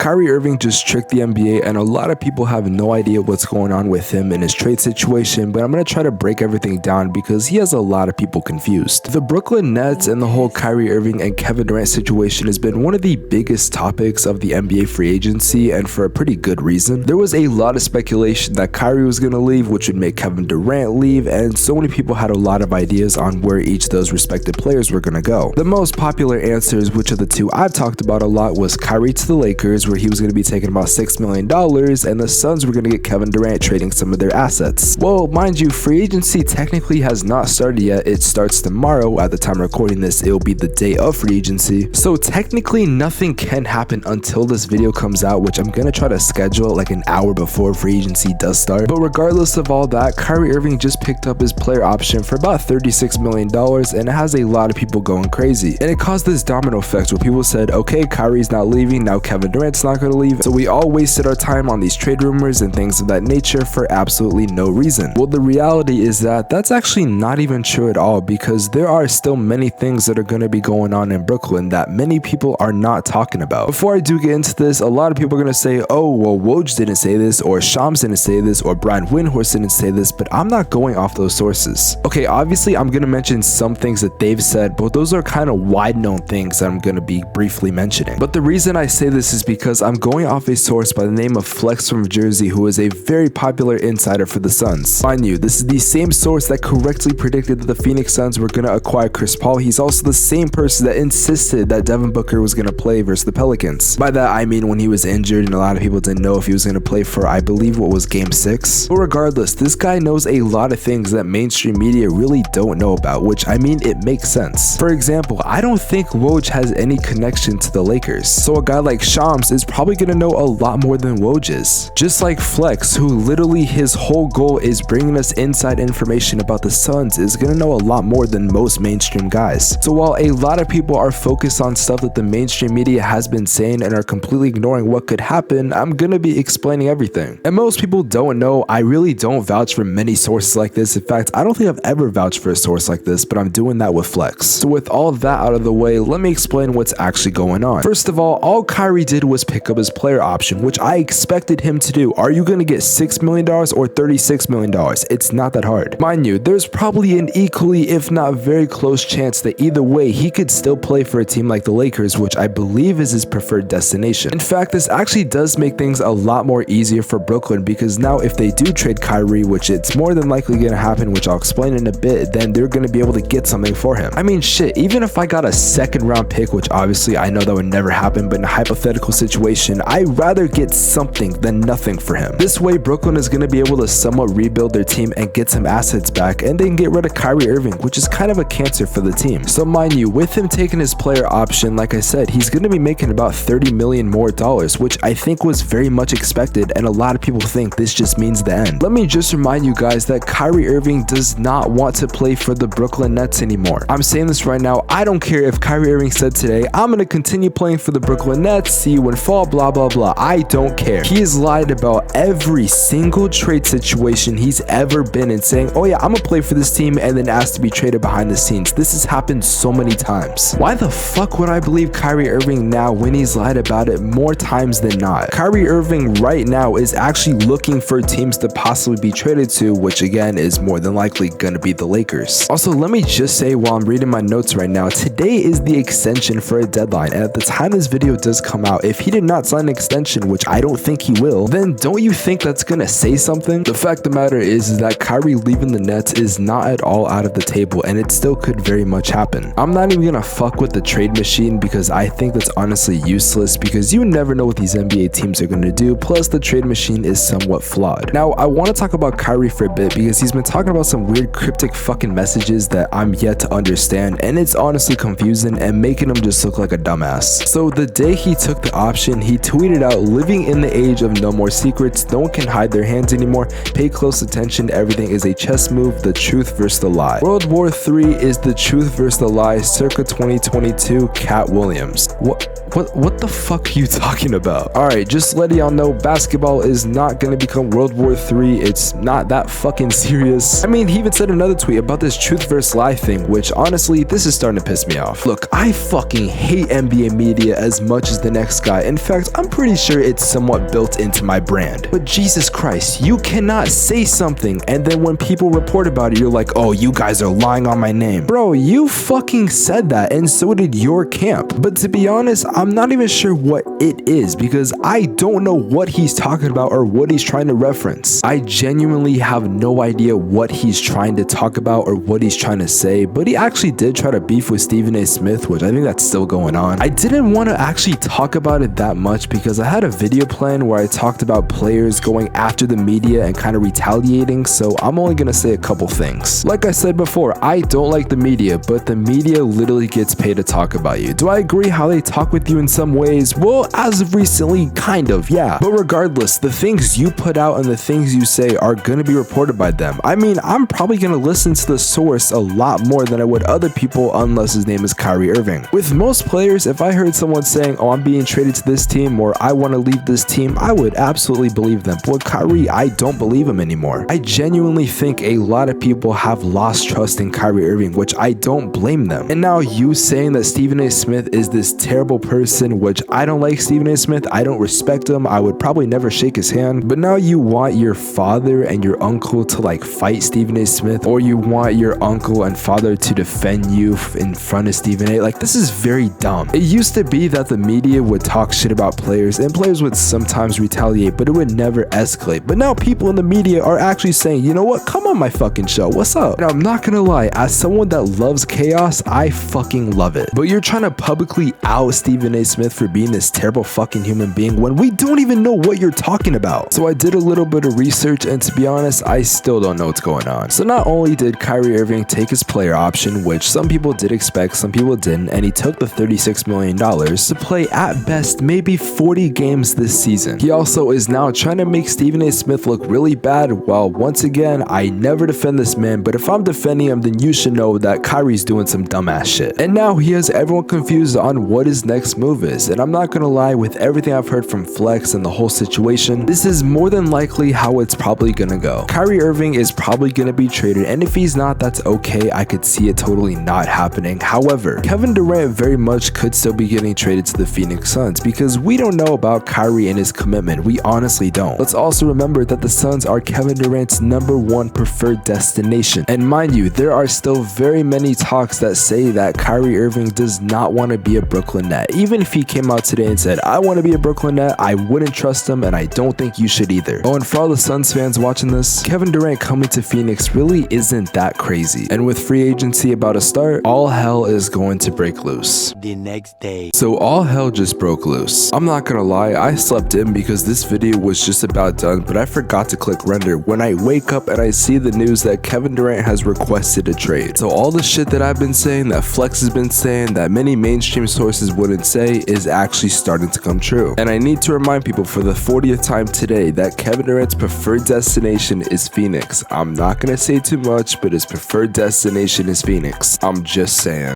Kyrie Irving just tricked the NBA, and a lot of people have no idea what's going on with him in his trade situation, but I'm going to try to break everything down because he has a lot of people confused. The Brooklyn Nets and the whole Kyrie Irving and Kevin Durant situation has been one of the biggest topics of the NBA free agency, and for a pretty good reason. There was a lot of speculation that Kyrie was going to leave, which would make Kevin Durant leave, and so many people had a lot of ideas on where each of those respective players were going to go. The most popular answers, which are the two I've talked about a lot, was Kyrie to the Lakers, where he was going to be taking about $6 million, and the Suns were going to get Kevin Durant, trading some of their assets. Well, mind you, free agency technically has not started yet. It starts tomorrow. At the time of recording this, it will be the day of free agency, so technically nothing can happen until this video comes out, which I'm going to try to schedule like an hour before free agency does start. But regardless of all that, Kyrie Irving just picked up his player option for about $36 million, and it has a lot of people going crazy, and it caused this domino effect where people said, okay, Kyrie's not leaving, now Kevin Durant's not going to leave, so we all wasted our time on these trade rumors and things of that nature for absolutely no reason. Well, the reality is that that's actually not even true at all, because there are still many things that are going to be going on in Brooklyn that many people are not talking about. Before I do get into this, a lot of people are going to say, oh, well, Woj didn't say this, or Shams didn't say this, or Brian Windhorst didn't say this, but I'm not going off those sources. Okay, obviously I'm going to mention some things that they've said, but those are kind of wide known things that I'm going to be briefly mentioning. But the reason I say this is because I'm going off a source by the name of Flex from Jersey, who is a very popular insider for the Suns. Mind you, this is the same source that correctly predicted that the Phoenix Suns were going to acquire Chris Paul. He's also the same person that insisted that Devin Booker was going to play versus the Pelicans. By that I mean when he was injured and a lot of people didn't know if he was going to play for, I believe, what was game 6. But regardless, this guy knows a lot of things that mainstream media really don't know about, which I mean, it makes sense. For example, I don't think Woj has any connection to the Lakers, so a guy like Shams is probably going to know a lot more than Woj is. Just like Flex, who literally his whole goal is bringing us inside information about the Suns, is going to know a lot more than most mainstream guys. So while a lot of people are focused on stuff that the mainstream media has been saying and are completely ignoring what could happen, I'm going to be explaining everything. And most people don't know, I really don't vouch for many sources like this. In fact, I don't think I've ever vouched for a source like this, but I'm doing that with Flex. So with all of that out of the way, let me explain what's actually going on. First of all Kyrie did was pick up his player option, which I expected him to do. Are you going to get $6 million or $36 million? It's not that hard. Mind you, there's probably an equally, if not very close chance that either way, he could still play for a team like the Lakers, which I believe is his preferred destination. In fact, this actually does make things a lot more easier for Brooklyn, because now if they do trade Kyrie, which it's more than likely going to happen, which I'll explain in a bit, then they're going to be able to get something for him. I mean, shit, even if I got a second round pick, which obviously I know that would never happen, but in a hypothetical situation, I'd rather get something than nothing for him. This way, Brooklyn is going to be able to somewhat rebuild their team and get some assets back, and they can get rid of Kyrie Irving, which is kind of a cancer for the team. So mind you, with him taking his player option, like I said, he's going to be making about $30 million more, which I think was very much expected, and a lot of people think this just means the end. Let me just remind you guys that Kyrie Irving does not want to play for the Brooklyn Nets anymore. I'm saying this right now, I don't care if Kyrie Irving said today, I'm going to continue playing for the Brooklyn Nets, see you in fall, blah blah blah. I don't care. He has lied about every single trade situation he's ever been in, saying, oh yeah, I'm gonna play for this team, and then asked to be traded behind the scenes. This has happened so many times. Why the fuck would I believe Kyrie Irving now when he's lied about it more times than not? Kyrie Irving right now is actually looking for teams to possibly be traded to, which again is more than likely gonna be the Lakers. Also, let me just say while I'm reading my notes right now, today is the extension for a deadline, and at the time this video does come out, if he did not sign an extension, which I don't think he will, then don't you think that's gonna say something? The fact of the matter is that Kyrie leaving the Nets is not at all out of the table, and it still could very much happen. I'm not even gonna fuck with the trade machine because I think that's honestly useless, because you never know what these NBA teams are gonna do, plus the trade machine is somewhat flawed. Now, I want to talk about Kyrie for a bit because he's been talking about some weird cryptic fucking messages that I'm yet to understand, and it's honestly confusing and making him just look like a dumbass. So the day he took the option, he tweeted out, living in the age of no more secrets, no one can hide their hands anymore, pay close attention, everything is a chess move, the truth versus the lie. World War III is the truth versus the lie, circa 2022, Cat Williams. What the fuck are you talking about? Alright, just letting y'all know, basketball is not gonna become World War III. It's not that fucking serious. I mean, he even said another tweet about this truth versus lie thing, which honestly, this is starting to piss me off. Look, I fucking hate NBA media as much as the next guy. In fact, I'm pretty sure it's somewhat built into my brand. But Jesus Christ, you cannot say something and then when people report about it, you're like, oh, you guys are lying on my name. Bro, you fucking said that and so did your camp. But to be honest, I'm not even sure what it is because I don't know what he's talking about or what he's trying to reference. I genuinely have no idea what he's trying to talk about or what he's trying to say, but he actually did try to beef with Stephen A. Smith, which I think that's still going on. I didn't want to actually talk about it that much because I had a video plan where I talked about players going after the media and kind of retaliating, so I'm only gonna say a couple things. Like I said before, I don't like the media, but the media literally gets paid to talk about you. Do I agree how they talk with you in some ways? Well, as of recently, kind of, yeah. But regardless, the things you put out and the things you say are gonna be reported by them. I mean, I'm probably gonna listen to the source a lot more than I would other people unless his name is Kyrie Irving. With most players, if I heard someone saying, oh, I'm being traded to this team or I want to leave this team, I would absolutely believe them. But with Kyrie, I don't believe him anymore. I genuinely think a lot of people have lost trust in Kyrie Irving, which I don't blame them. And now you saying that Stephen A. Smith is this terrible person, which I don't like Stephen A. Smith, I don't respect him, I would probably never shake his hand, but now you want your father and your uncle to like fight Stephen A. Smith, or you want your uncle and father to defend you in front of Stephen A. Like, this is very dumb. It used to be that the media would talk shit about players and players would sometimes retaliate, but it would never escalate. But now people in the media are actually saying, you know what, come on my fucking show, what's up? And I'm not gonna lie, as someone that loves chaos, I fucking love it. But you're trying to publicly out Stephen A. Smith for being this terrible fucking human being when we don't even know what you're talking about. So I did a little bit of research and to be honest, I still don't know what's going on. So not only did Kyrie Irving take his player option, which some people did expect, some people didn't, and he took the $36 million to play at best maybe 40 games this season. He also is now trying to make Stephen A. Smith look really bad. Well, once again, I never defend this man, but if I'm defending him, then you should know that Kyrie's doing some dumbass shit. And now he has everyone confused on what his next move is. And I'm not gonna lie, with everything I've heard from Flex and the whole situation, this is more than likely how it's probably gonna go. Kyrie Irving is probably gonna be traded, and if he's not, that's okay. I could see it totally not happening. However, Kevin Durant very much could still be getting traded to the Phoenix Suns because we don't know about Kyrie and his commitment. We honestly don't. Let's also remember that the Suns are Kevin Durant's #1 preferred destination. And mind you, there are still very many talks that say that Kyrie Irving does not want to be a Brooklyn Net. Even if he came out today and said, I want to be a Brooklyn Net, I wouldn't trust him and I don't think you should either. Oh, and for all the Suns fans watching this, Kevin Durant coming to Phoenix really isn't that crazy. And with free agency about to start, all hell is going to break loose. The next day. So all hell just broke loose. I'm not gonna lie, I slept in because this video was just about done, but I forgot to click render when I wake up and I see the news that Kevin Durant has requested a trade. So all the shit that I've been saying, that Flex has been saying, that many mainstream sources wouldn't say is actually starting to come true. And I need to remind people for the 40th time today that Kevin Durant's preferred destination is Phoenix. I'm not gonna say too much, but his preferred destination is Phoenix. I'm just saying.